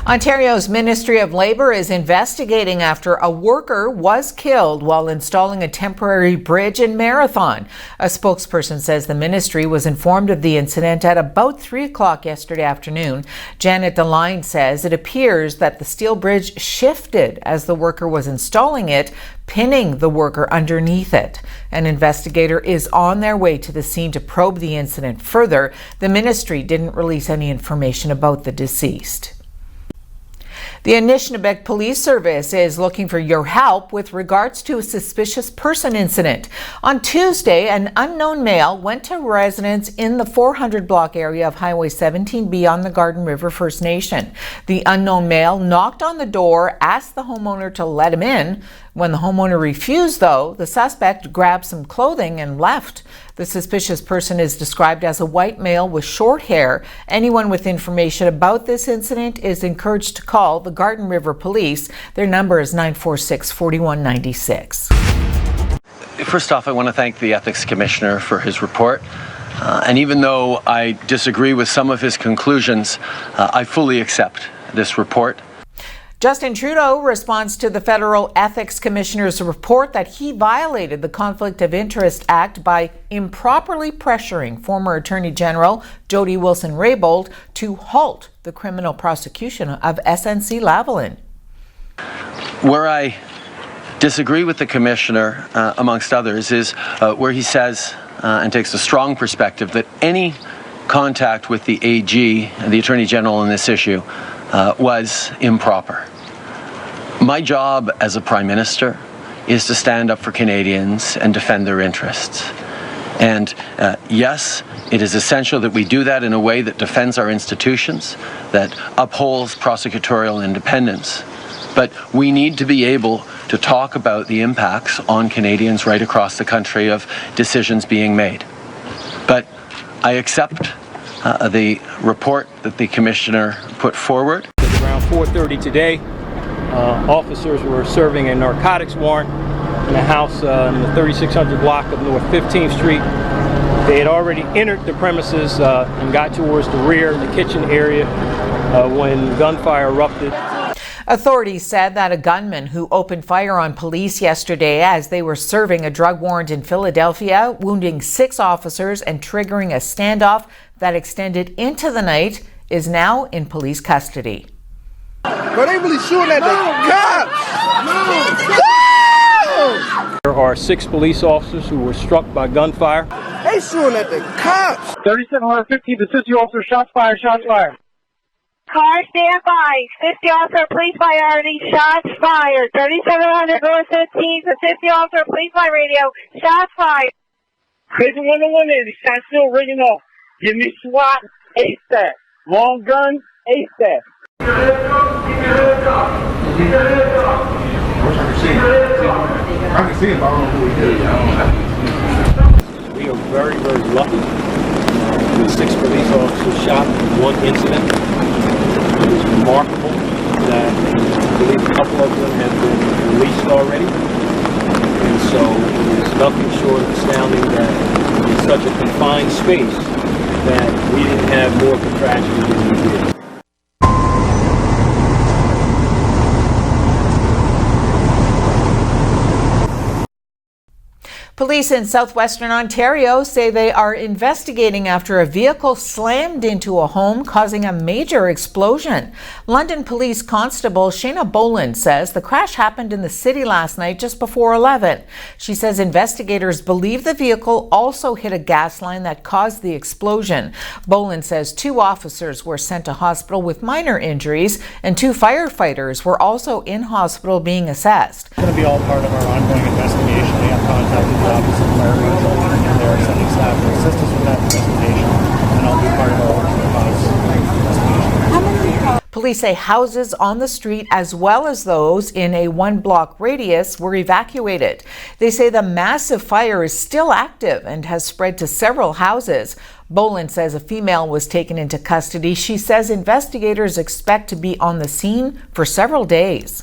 Ontario's Ministry of Labour is investigating after a worker was killed while installing a temporary bridge in Marathon. A spokesperson says the ministry was informed of the incident at about 3 o'clock yesterday afternoon. Janet DeLine says it appears that the steel bridge shifted as the worker was installing it, pinning the worker underneath it. An investigator is on their way to the scene to probe the incident further. The ministry didn't release any information about the deceased. The Anishinaabe Police Service is looking for your help with regards to a suspicious person incident. On Tuesday, an unknown male went to residents in the 400 block area of Highway 17B on the Garden River First Nation. The unknown male knocked on the door, asked the homeowner to let him in. When the homeowner refused, though, the suspect grabbed some clothing and left. The suspicious person is described as a white male with short hair. Anyone with information about this incident is encouraged to call the Garden River Police. Their number is 946-4196. First off, I want to thank the Ethics Commissioner for his report. And even though I disagree with some of his conclusions, I fully accept this report. Justin Trudeau responds to the Federal Ethics Commissioner's report that he violated the Conflict of Interest Act by improperly pressuring former Attorney General Jody Wilson-Raybould to halt the criminal prosecution of SNC-Lavalin. Where I disagree with the Commissioner, amongst others, is where he says and takes a strong perspective that any contact with the AG, the Attorney General, in this issue was improper. My job as a Prime Minister is to stand up for Canadians and defend their interests. And yes, it is essential that we do that in a way that defends our institutions, that upholds prosecutorial independence. But we need to be able to talk about the impacts on Canadians right across the country of decisions being made. But I accept the report that the Commissioner put forward. Around 4:30 today, officers were serving a narcotics warrant in a house in the 3600 block of North 15th Street. They had already entered the premises and got towards the rear, the kitchen area, when gunfire erupted. Authorities said that a gunman who opened fire on police yesterday as they were serving a drug warrant in Philadelphia, wounding 6 officers and triggering a standoff that extended into the night, is now in police custody. But they really shooting at the cops! No! There are 6 police officers who were struck by gunfire. They shooting at the cops! 3715, the city officer, shots fired, shots fired. Car stand by. 50 officer, police priority, shots fired. 3700 North 15, the 50 officer, police by radio, shots fired. Crazy 10180, shots still ringing off. Give me SWAT ASAP. Long gun ASAP. We are very, very lucky. 6 police officers shot in one incident. It is remarkable that I believe a couple of them have been released already. And so it is nothing short of astounding that in such a confined space that we didn't have more tragedy than we did. Police in southwestern Ontario say they are investigating after a vehicle slammed into a home, causing a major explosion. London Police Constable Shayna Boland says the crash happened in the city last night just before 11. She says investigators believe the vehicle also hit a gas line that caused the explosion. Boland says 2 officers were sent to hospital with minor injuries and 2 firefighters were also in hospital being assessed. It's going to be all part of our ongoing investigation. We have contacted the Office of Fire Marshal and they are sending staff to assist us with that investigation, and I'll be part of our origin cause investigation. Police say houses on the street as well as those in a 1-block radius were evacuated. They say the massive fire is still active and has spread to several houses. Boland says a female was taken into custody. She says investigators expect to be on the scene for several days.